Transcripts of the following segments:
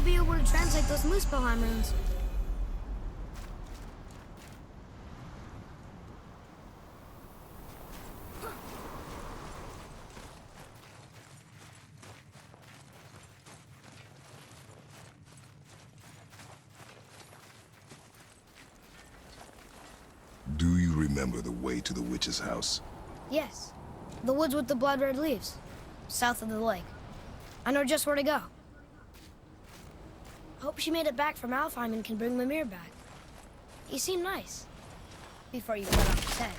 be able to translate those Muspelheim runes. Do you remember the way to the witch's house? Yes. The woods with the blood-red leaves. South of the lake. I know just where to go. Hope she made it back from Alfheim and can bring Mimir back. He seemed nice. Before you cut off his head.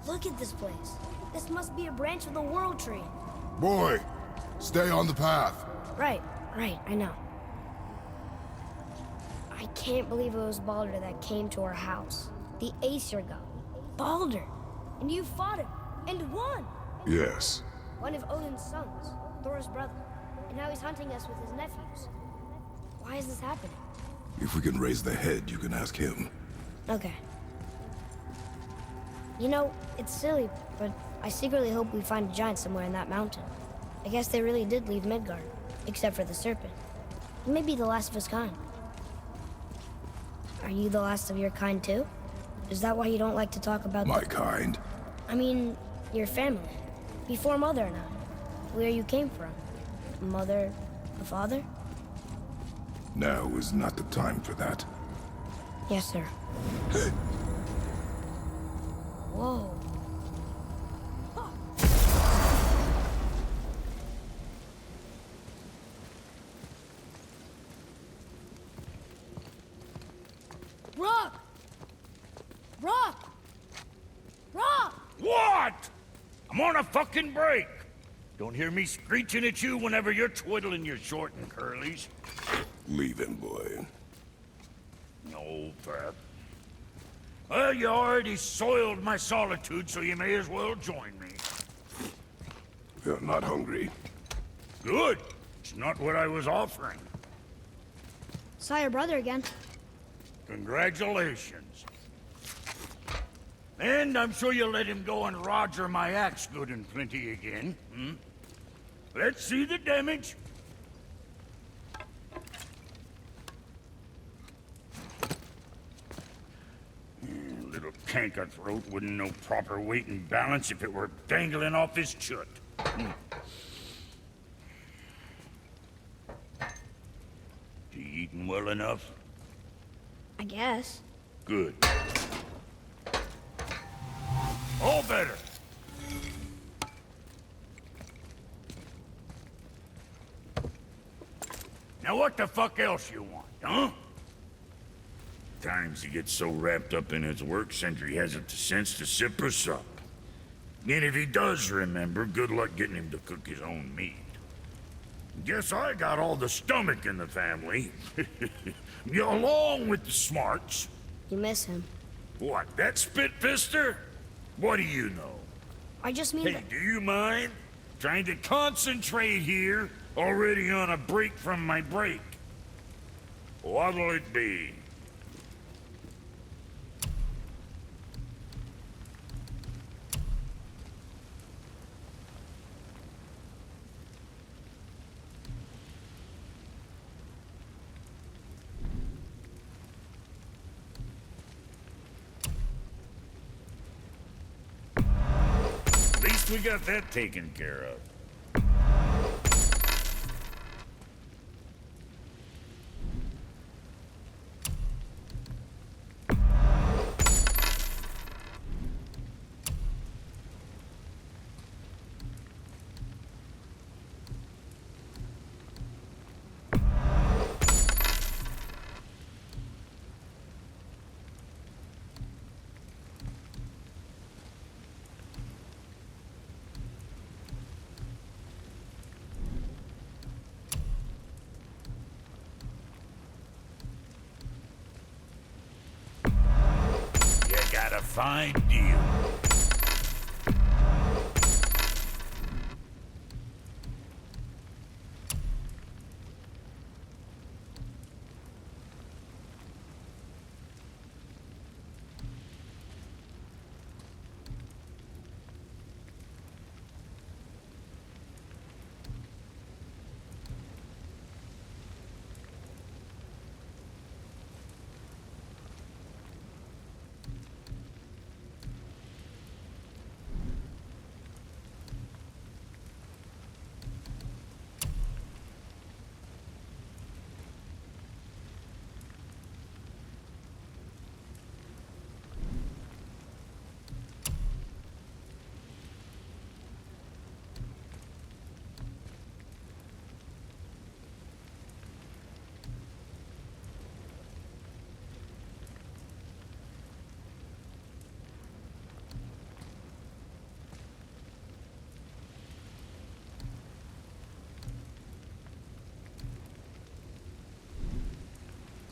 Look at this place. This must be a branch of the World Tree. Boy, stay on the path. Right, I know. I can't believe it was Baldur that came to our house. The Aesir god. Baldur! And you fought him, and won! Yes. One of Odin's sons, Thor's brother. And now he's hunting us with his nephews. Why is this happening? If we can raise the head, you can ask him. Okay. You know, it's silly, but I secretly hope we find a giant somewhere in that mountain. I guess they really did leave Midgard, except for the serpent. He may be the last of his kind. Are you the last of your kind too? Is that why you don't like to talk about My kind? I mean, your family. Before Mother and I. Where you came from. Mother, a father? Now is not the time for that. Yes, sir. Whoa. Rock! Rock! Rock! What? I'm on a fucking break. Don't hear me screeching at you whenever you're twiddling your short and curlies. Leave him, boy. No, Fab. Well, you already soiled my solitude, so you may as well join me. You're not hungry. Good. It's not what I was offering. Saw your brother again. Congratulations. And I'm sure you'll let him go and roger my axe good and plenty again, hmm? Let's see the damage. Little canker-throat wouldn't know proper weight and balance if it were dangling off his chut. You eating well enough? I guess. Good. All better. Now what the fuck else you want, huh? Times he gets so wrapped up in his work, Sentry hasn't the sense to sip or sup. And if he does remember, good luck getting him to cook his own meat. Guess I got all the stomach in the family. Along with the smarts. You miss him. What, that spit-fister? What do you know? I just mean Hey, that... do you mind? Trying to concentrate here, already on a break from my break. What'll it be? At least we got that taken care of. fine deal.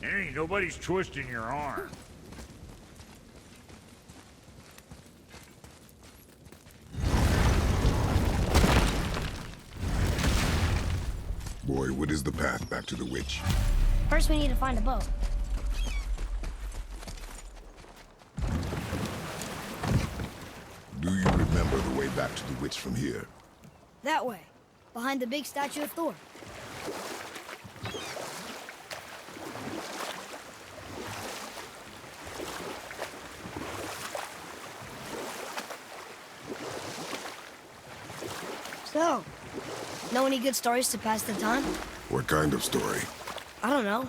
Hey, nobody's twisting your arm. Boy, what is the path back to the witch? First, we need to find a boat. Do you remember the way back to the witch from here? That way, behind the big statue of Thor. So, know any good stories to pass the time? What kind of story? I don't know.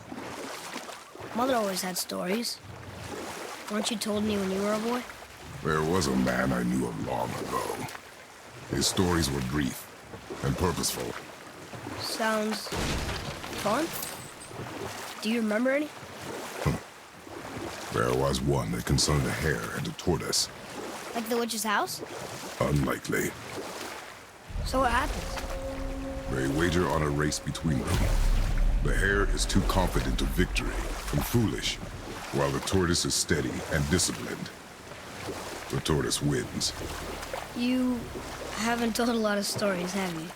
Mother always had stories. Weren't you told me when you were a boy? There was a man I knew of long ago. His stories were brief and purposeful. Sounds fun. Do you remember any? There was one that concerned a hare and a tortoise. Like the witch's house? Unlikely. So what happens? They wager on a race between them. The hare is too confident of victory and foolish, while the tortoise is steady and disciplined. The tortoise wins. You haven't told a lot of stories, have you?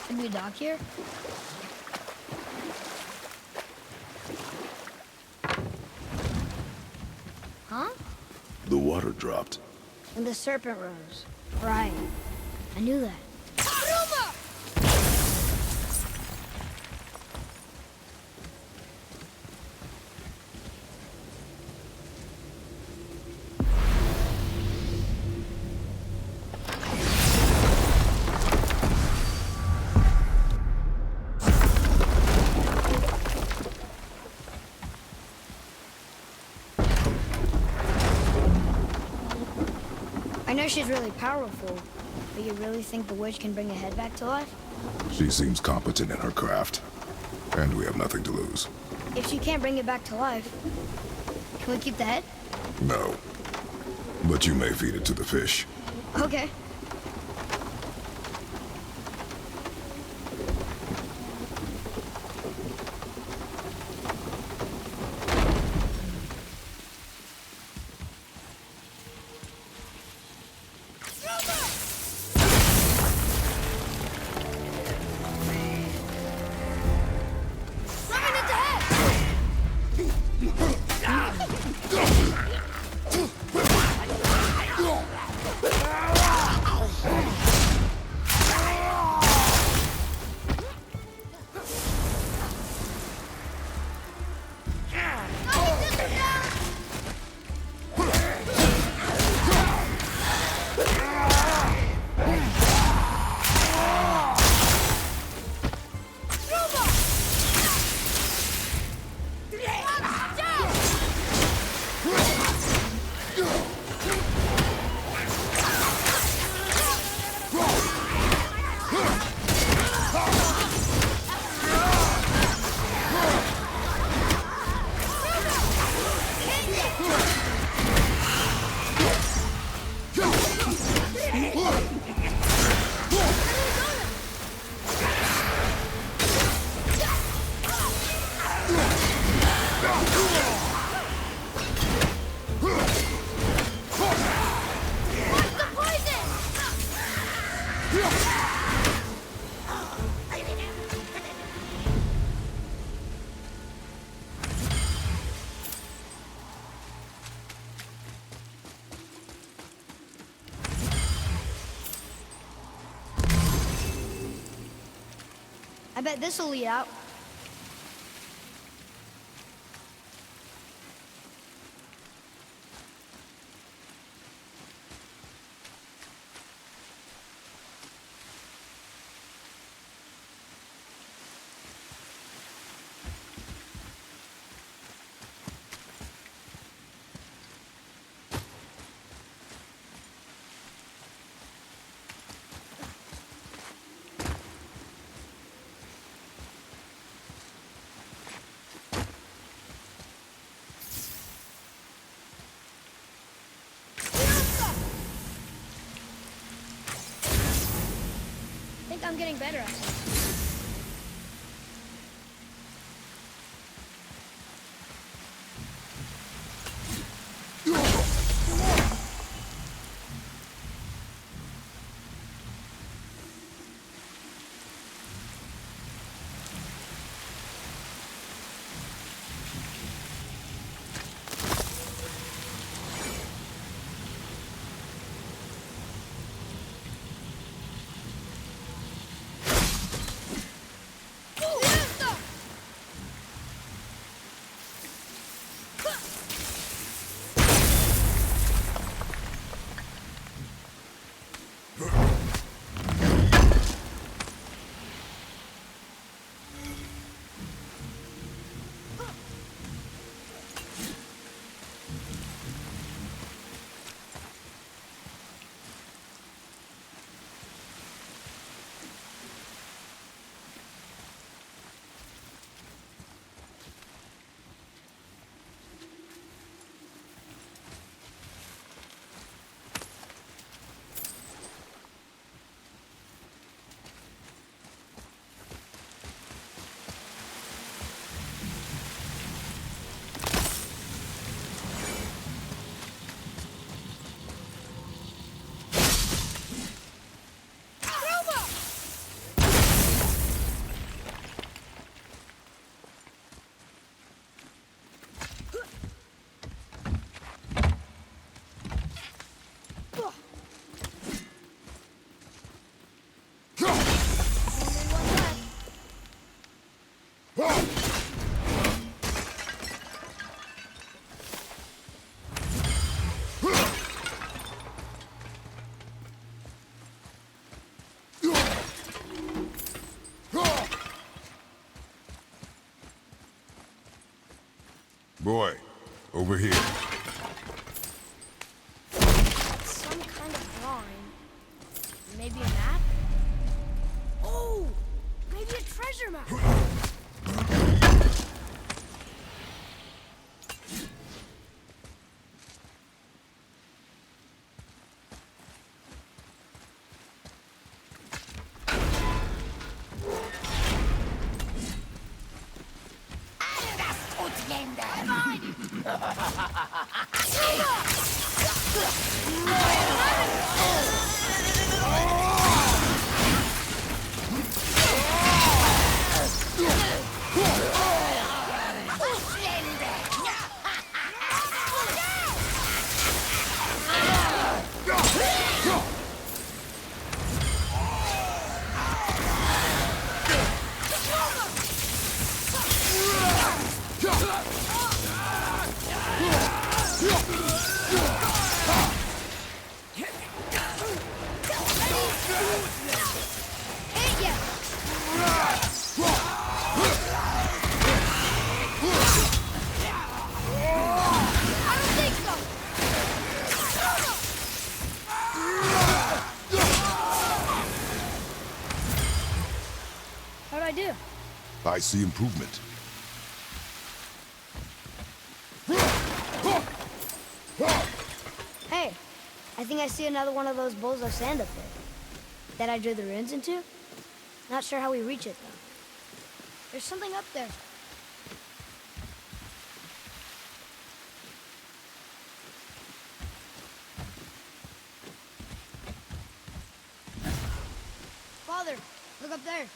Should we dock here? Huh? The water dropped. And the serpent rose. Right. I knew that. I know she's really powerful, but you really think the witch can bring a head back to life? She seems competent in her craft, and we have nothing to lose. If she can't bring it back to life, can we keep the head? No. But you may feed it to the fish. Okay. the poison! I bet this'll lead out. I think I'm getting better at it. Boy, over here. Some kind of drawing. Maybe a map? Oh! Maybe a treasure map! How'd I do? I see improvement. Hey, I think I see another one of those bowls of sand up there. That I drew the runes into? Not sure how we reach it, though. There's something up there. Father, look up there.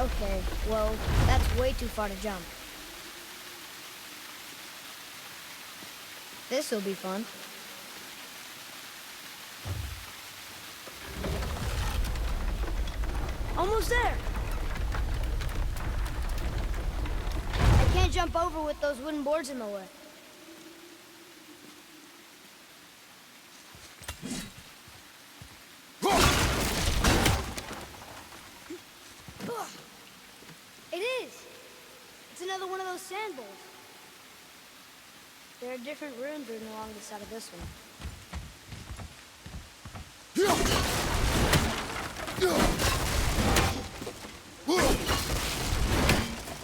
Okay, well, that's way too far to jump. This'll be fun. Almost there! I can't jump over with those wooden boards in the way. It is! It's another one of those sand bowls. There are different runes written along the side of this one.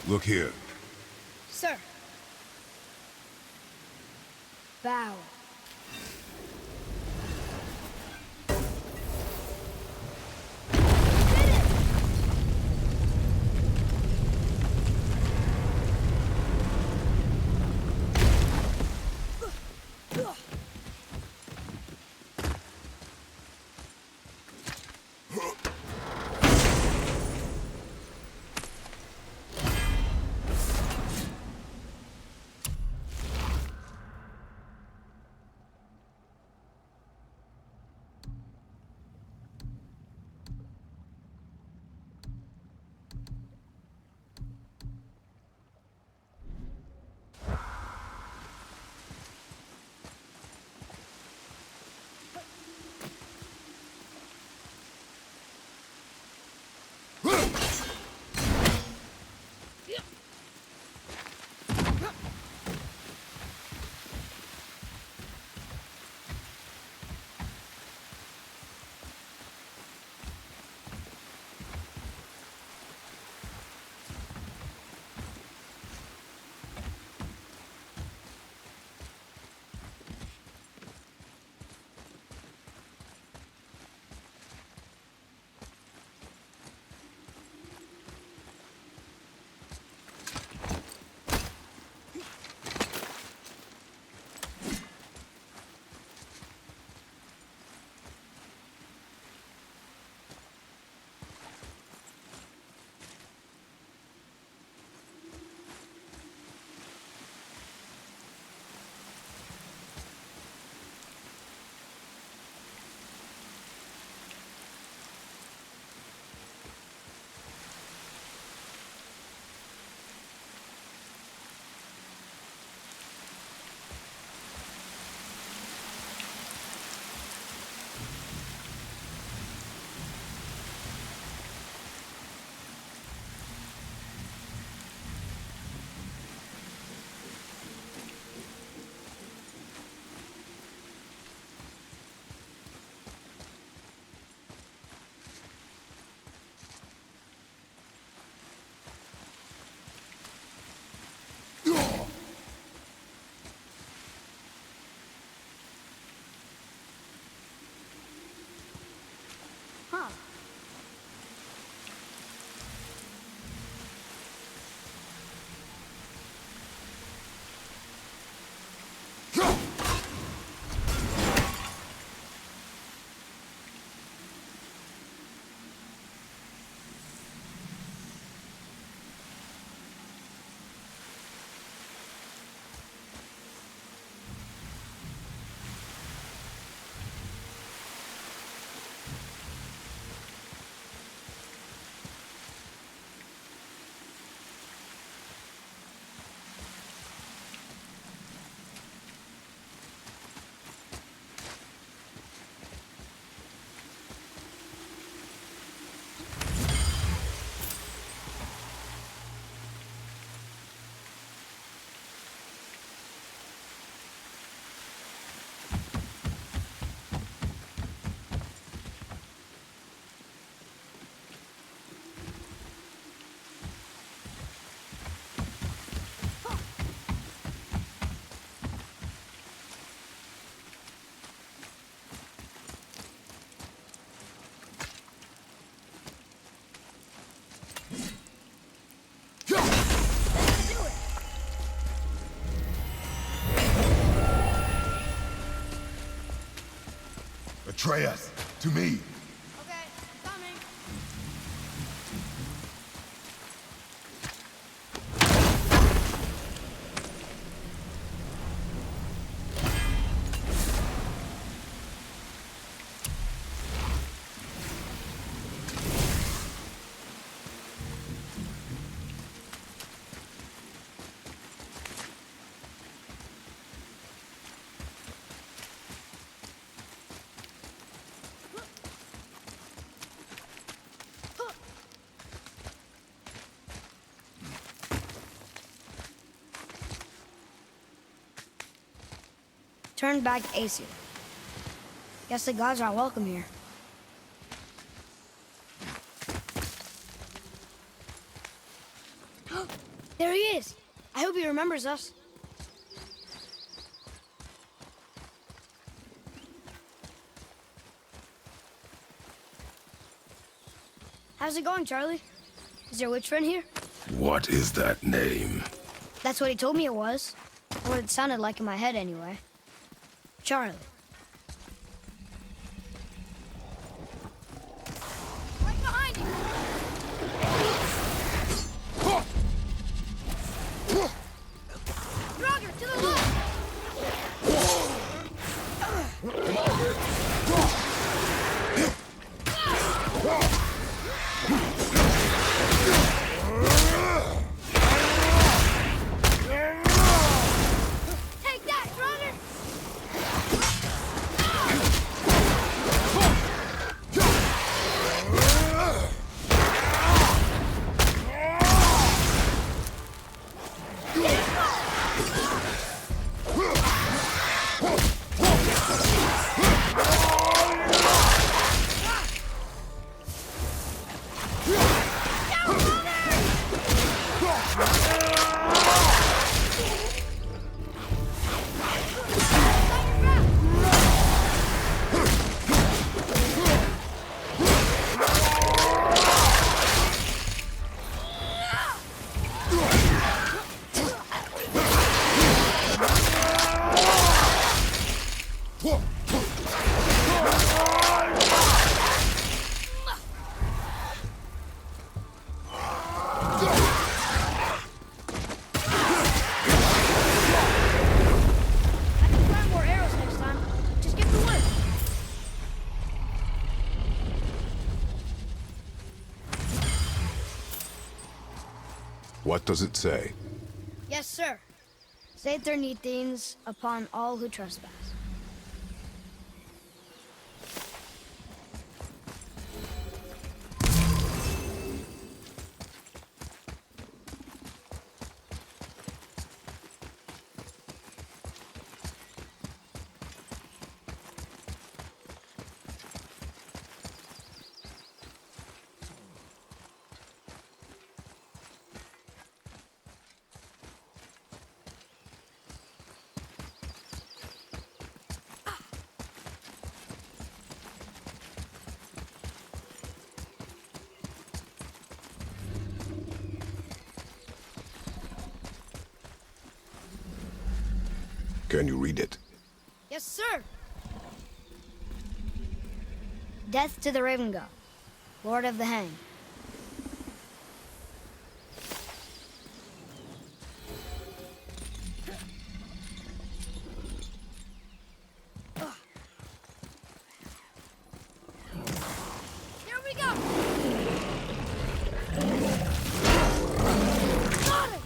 Look here. Sir. Bow. Huh. betray us. To me. Okay, coming. Turned back Aesir. Guess the gods aren't welcome here. There he is! I hope he remembers us. How's it going, Charlie? Is your witch friend here? What is that name? That's what he told me it was. Or what it sounded like in my head, anyway. Charlie. Right behind you! Roger, to the left! Take that, Roger! What does it say? Yes, sir. Save their neat things upon all who trespass. Can you read it? Yes, sir. Death to the Raven God, Lord of the Hang. Here we go. Got it.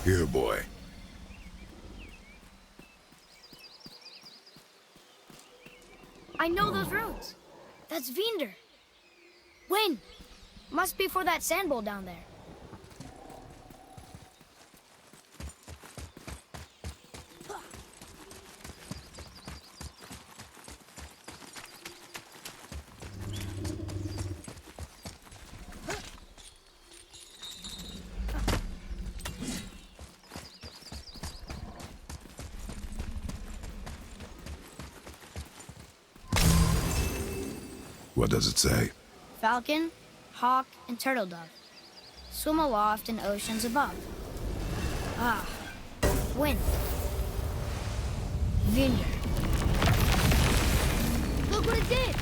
Here, boy. I know those runes. That's Vinder. Win. Must be for that sand bowl down there. What does it say? Falcon, hawk, and turtle dove. Swim aloft in oceans above. Ah, wind. Vinder. Look what it did!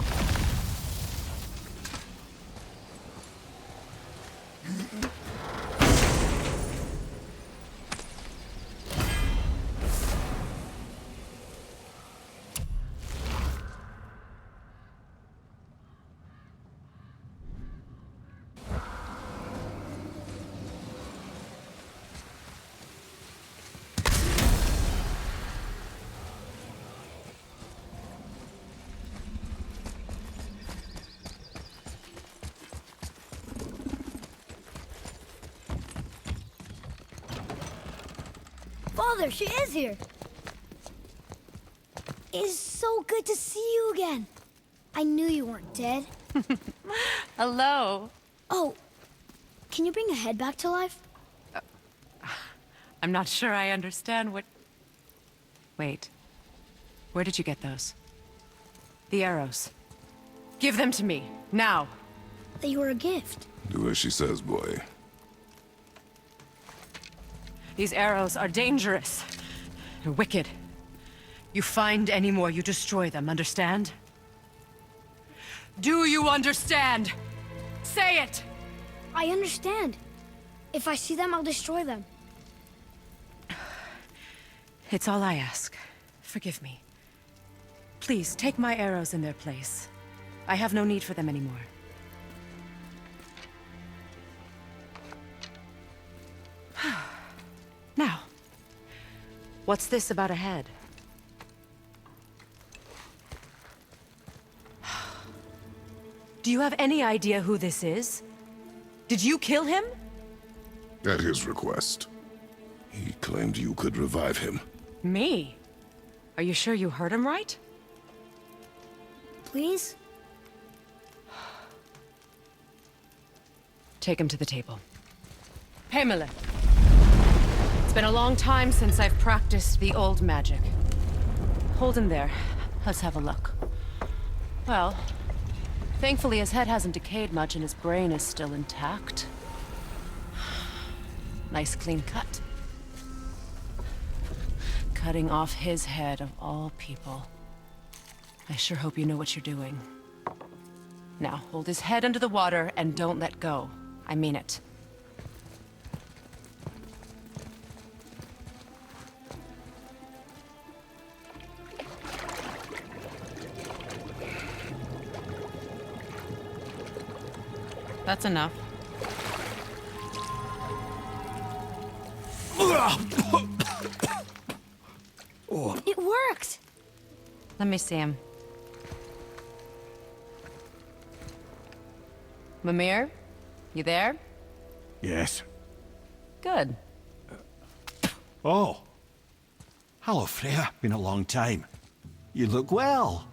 Father, she is here. It is so good to see you again. I knew you weren't dead. Hello. Oh, can you bring a head back to life? I'm not sure I understand what... Wait. Where did you get those? The arrows. Give them to me, now. They were a gift. Do as she says, boy. These arrows are dangerous. They're wicked. You find any more, you destroy them, understand? Do you understand? Say it! I understand. If I see them, I'll destroy them. It's all I ask. Forgive me. Please, take my arrows in their place. I have no need for them anymore. Now, what's this about a head? Do you have any idea who this is? Did you kill him? At his request. He claimed you could revive him. Me? Are you sure you heard him right? Please? Take him to the table. Pamela. It's been a long time since I've practiced the old magic. Hold him there. Let's have a look. Well, thankfully his head hasn't decayed much and his brain is still intact. Nice clean cut. Cutting off his head of all people. I sure hope you know what you're doing. Now, hold his head under the water and don't let go. I mean it. That's enough. It worked! Let me see him. Mimir? You there? Yes. Good. Oh. Hello, Freya. Been a long time. You look well.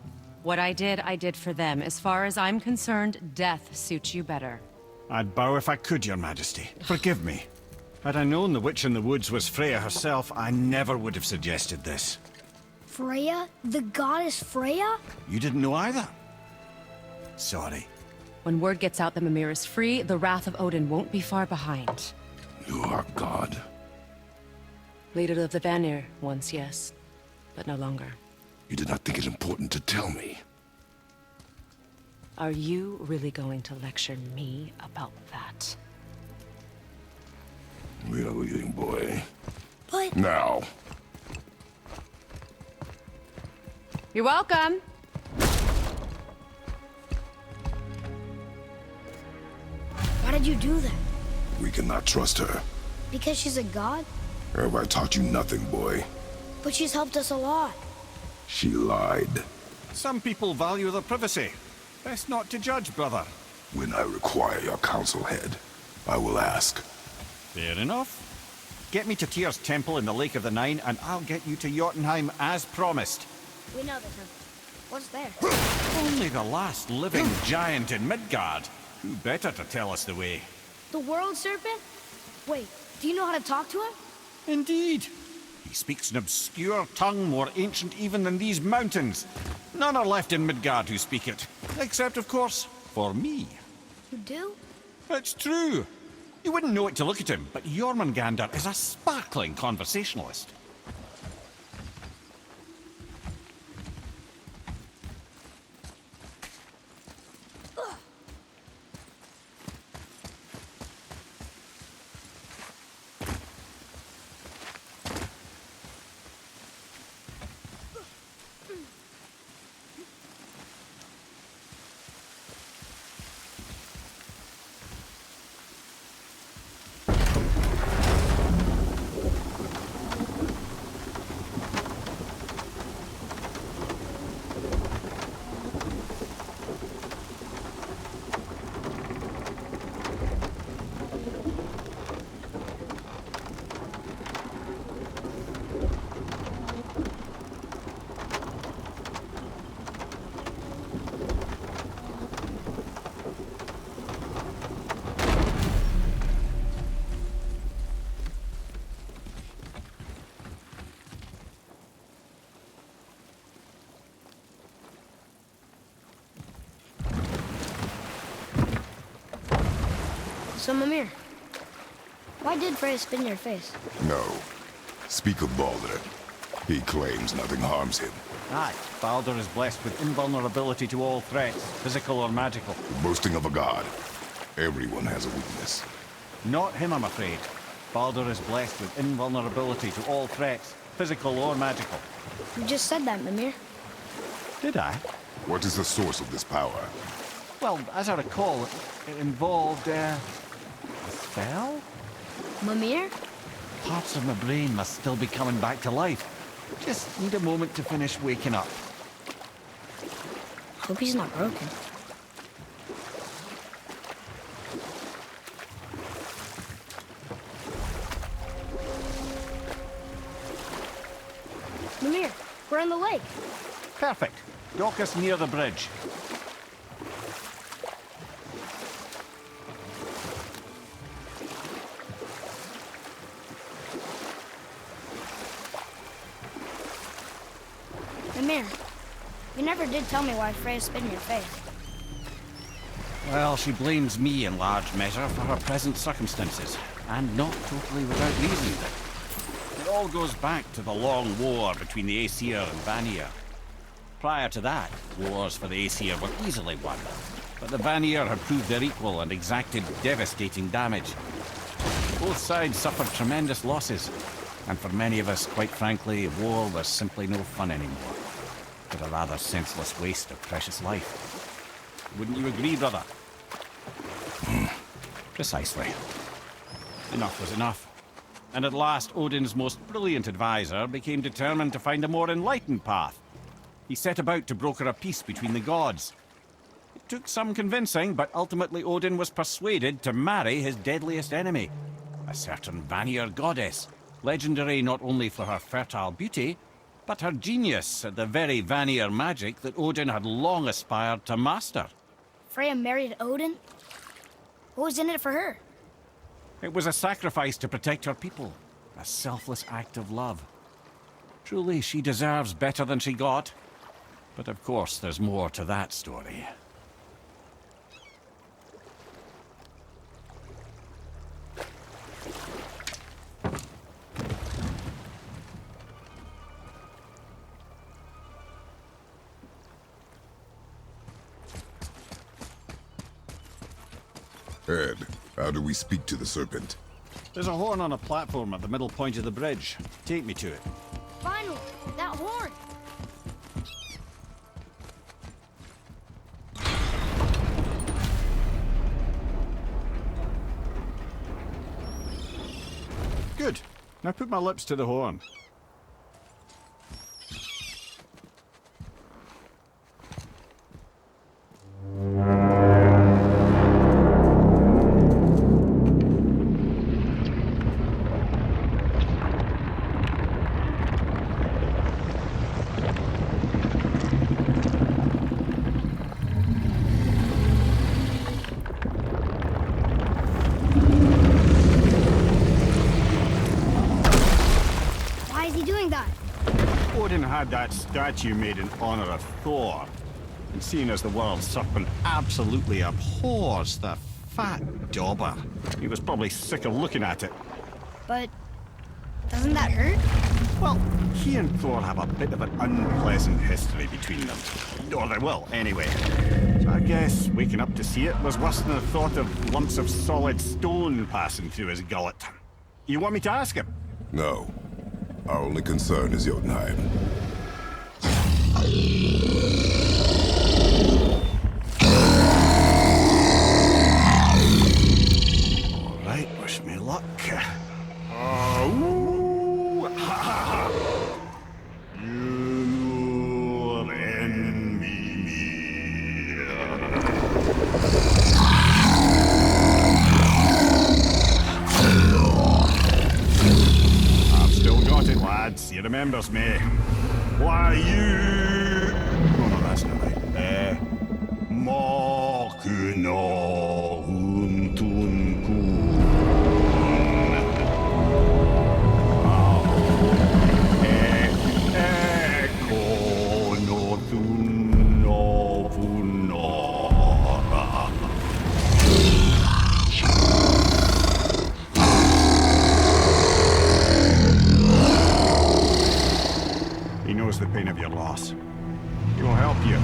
What I did for them. As far as I'm concerned, death suits you better. I'd bow if I could, Your Majesty. Forgive me. Had I known the witch in the woods was Freya herself, I never would have suggested this. Freya? The goddess Freya? You didn't know either? Sorry. When word gets out that Mimir is free, the wrath of Odin won't be far behind. You are God. Leader of the Vanir, once yes, but no longer. You did not think it important to tell me. Are you really going to lecture me about that? We are leaving, boy. But... Now. You're welcome. Why did you do that? We cannot trust her. Because she's a god? Have I taught you nothing, boy? But she's helped us a lot. She lied. Some people value their privacy. Best not to judge, brother. When I require your counsel, head, I will ask. Fair enough. Get me to Tyr's temple in the Lake of the Nine, and I'll get you to Jotunheim as promised. We know the temple. What's there? Only the last living giant in Midgard. Who better to tell us the way? The world serpent? Wait, do you know how to talk to him? Indeed. He speaks an obscure tongue more ancient even than these mountains. None are left in Midgard who speak it. Except, of course, for me. You do? It's true. You wouldn't know it to look at him, but Jormungandr is a sparkling conversationalist. So, Mimir, why did Freya spit in your face? No. Speak of Baldur. He claims nothing harms him. Aye, Baldur is blessed with invulnerability to all threats, physical or magical. Boasting of a god. Everyone has a weakness. Not him, I'm afraid. Baldur is blessed with invulnerability to all threats, physical or magical. You just said that, Mimir. Did I? What is the source of this power? Well, as I recall, it involved, a spell? Mimir? Parts of my brain must still be coming back to life. Just need a moment to finish waking up. Hope he's not broken. Mimir, we're on the lake. Perfect. Dock us near the bridge. Mimir, you never did tell me why Freya spit in your face. Well, she blames me in large measure for her present circumstances, and not totally without reason. It all goes back to the long war between the Aesir and Vanir. Prior to that, wars for the Aesir were easily won, but the Vanir had proved their equal and exacted devastating damage. Both sides suffered tremendous losses, and for many of us, quite frankly, war was simply no fun anymore, but a rather senseless waste of precious life. Wouldn't you agree, brother? Precisely. Enough was enough. And at last, Odin's most brilliant advisor became determined to find a more enlightened path. He set about to broker a peace between the gods. It took some convincing, but ultimately Odin was persuaded to marry his deadliest enemy, a certain Vanir goddess, legendary not only for her fertile beauty, but her genius at the very Vanir magic that Odin had long aspired to master. Freya married Odin? What was in it for her? It was a sacrifice to protect her people, a selfless act of love. Truly, she deserves better than she got. But of course, there's more to that story. Ed, how do we speak to the serpent? There's a horn on a platform at the middle point of the bridge. Take me to it. Finally, that horn! Good. Now put my lips to the horn. Why is he doing that? Odin had that statue made in honor of Thor. And seeing as the world serpent absolutely abhors the fat dauber, he was probably sick of looking at it. But doesn't that hurt? Well, he and Thor have a bit of an unpleasant history between them. Or they will, anyway. So I guess waking up to see it was worse than the thought of lumps of solid stone passing through his gullet. You want me to ask him? No. Our only concern is Jotunheim. All right, wish me luck. Ooh, ha, ha, ha. Your enemy. I've still got it, lads. He remembers me. Why you? Oh no, that's not right. Mokuna Huntun He knows the pain of your loss. He will help you.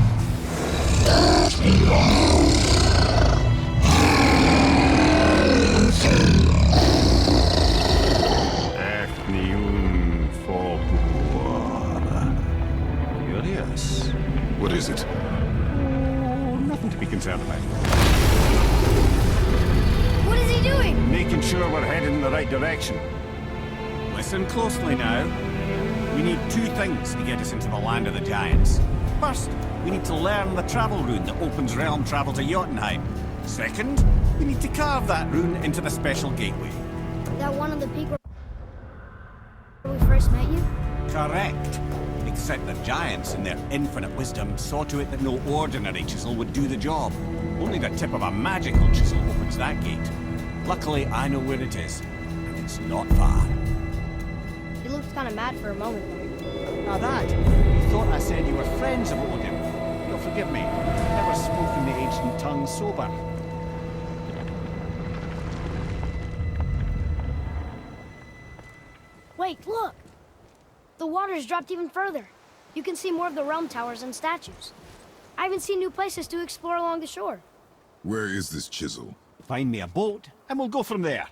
Curious. What is it? Oh, nothing to be concerned about. What is he doing? Making sure we're headed in the right direction. Listen closely now. We need two things to get us into the land of the giants. First, we need to learn the travel rune that opens realm travel to Jotunheim. Second, we need to carve that rune into the special gateway. That one on the peak where we first met you? Correct. Except the giants, in their infinite wisdom, saw to it that no ordinary chisel would do the job. Only the tip of a magical chisel opens that gate. Luckily, I know where it is, and it's not far. He looked kind of mad for a moment there. Now that, you thought I said you were friends of Odin. You'll forgive me. Never spoken the ancient tongue sober. Wait, look! The water's dropped even further. You can see more of the realm towers and statues. I even see new places to explore along the shore. Where is this chisel? Find me a boat, and we'll go from there.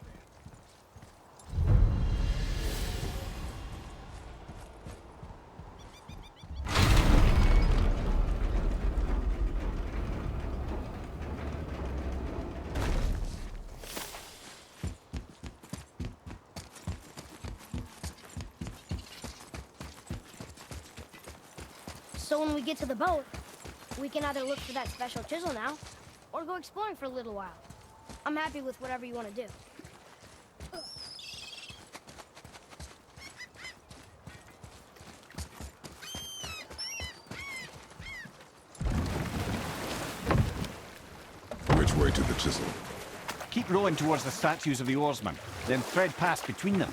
So when we get to the boat, we can either look for that special chisel now, or go exploring for a little while. I'm happy with whatever you want to do. Which way to the chisel? Keep rowing towards the statues of the oarsmen, then thread past between them.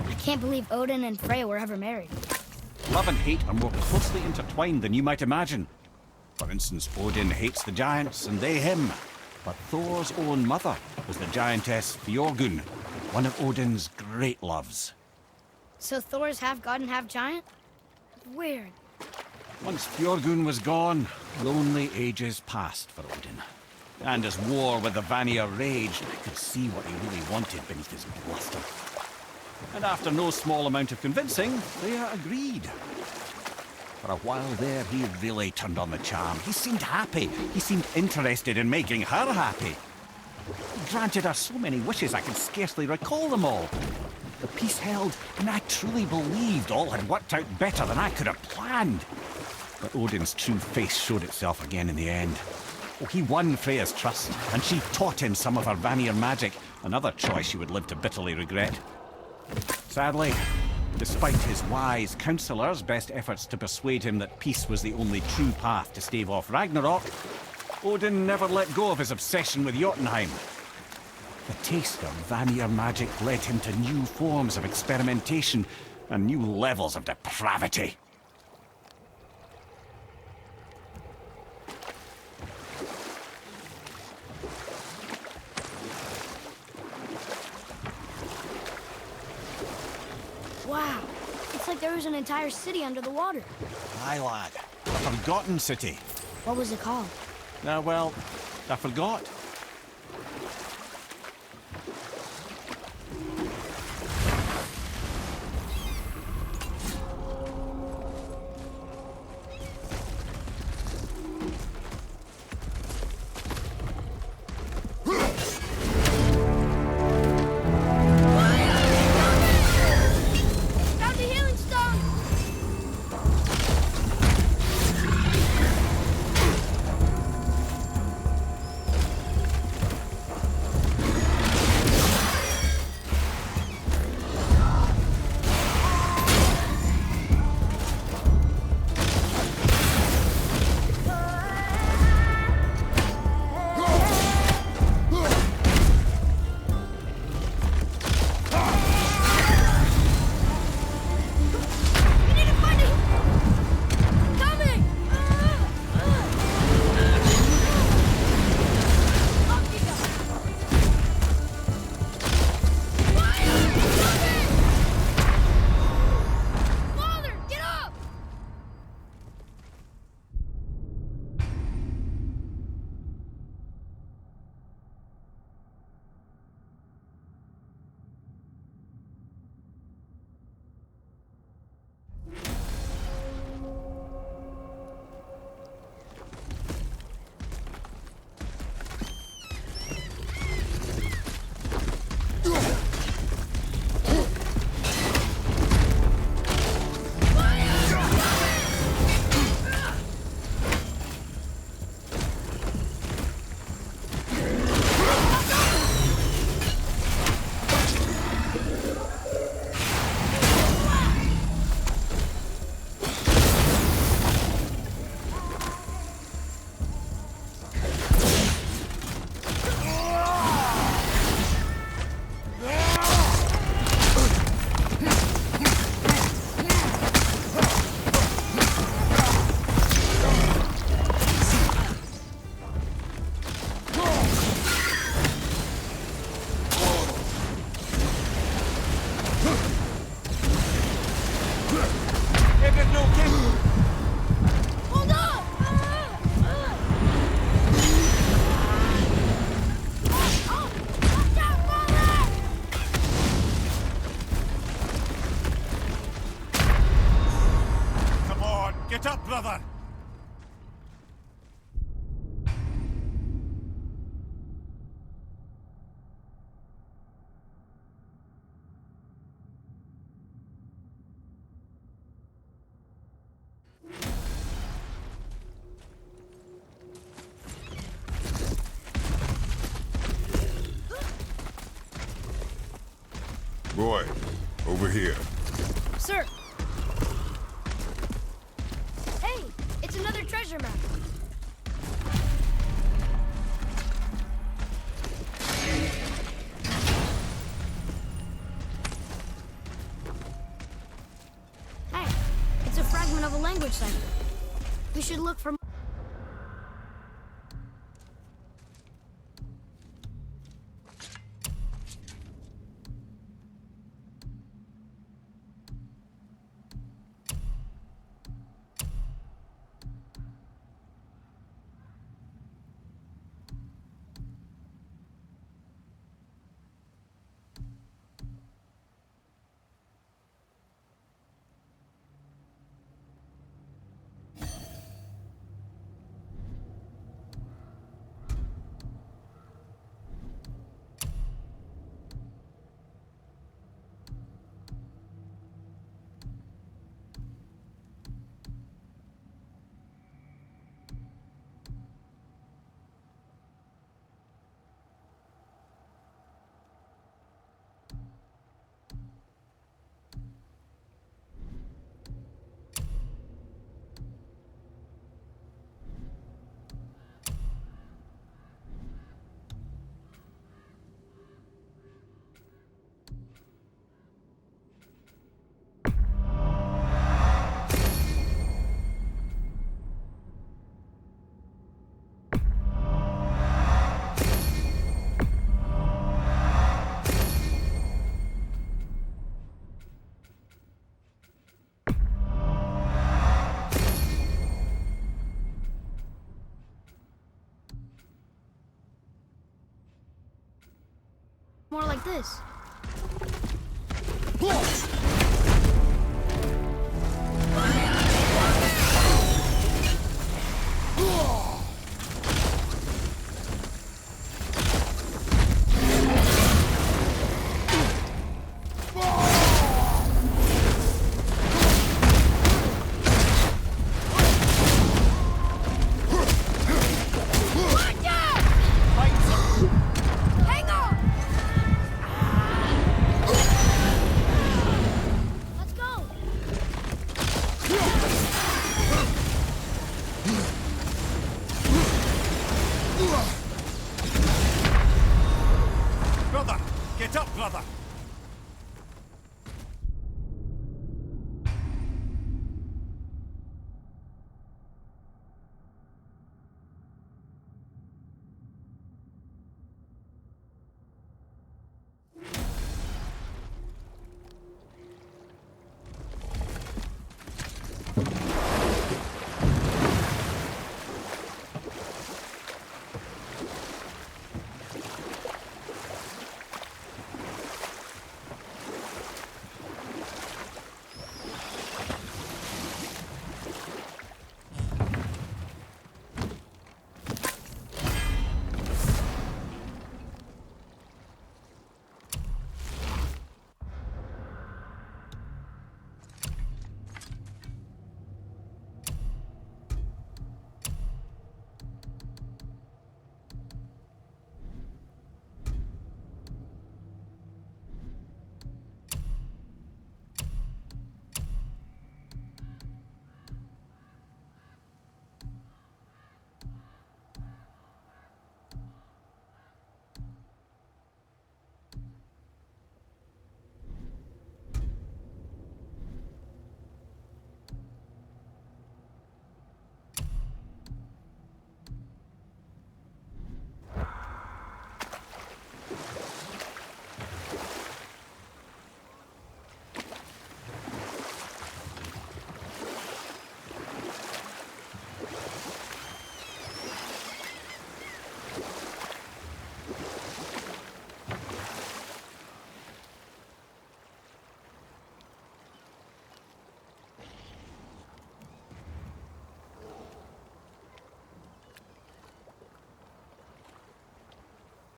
I can't believe Odin and Freya were ever married. Love and hate are more closely intertwined than you might imagine. For instance, Odin hates the giants and they him. But Thor's own mother was the giantess Fjorgun, one of Odin's great loves. So Thor's half god and half giant? Weird. Once Fjorgun was gone, lonely ages passed for Odin. And as war with the Vanir raged, I could see what he really wanted beneath his bluster. And after no small amount of convincing, Freya agreed. For a while there, he really turned on the charm. He seemed happy. He seemed interested in making her happy. He granted her so many wishes I could scarcely recall them all. The peace held, and I truly believed all had worked out better than I could have planned. But Odin's true face showed itself again in the end. Oh, he won Freya's trust, and she taught him some of her Vanir magic, another choice he would live to bitterly regret. Sadly, despite his wise counsellors' best efforts to persuade him that peace was the only true path to stave off Ragnarok, Odin never let go of his obsession with Jotunheim. The taste of Vanir magic led him to new forms of experimentation and new levels of depravity. Wow, it's like there was an entire city under the water. Aye, lad. A forgotten city. What was it called? Well, I forgot. Found a healing stone! We need to find it! Coming! Up you go! Fire! Coming! Father, get up! Hold on! Watch out, Father! Come on, get up, brother! Boy, over here. Sir! Hey, it's another treasure map. Hey, it's a fragment of a language cipher. We should look for... this?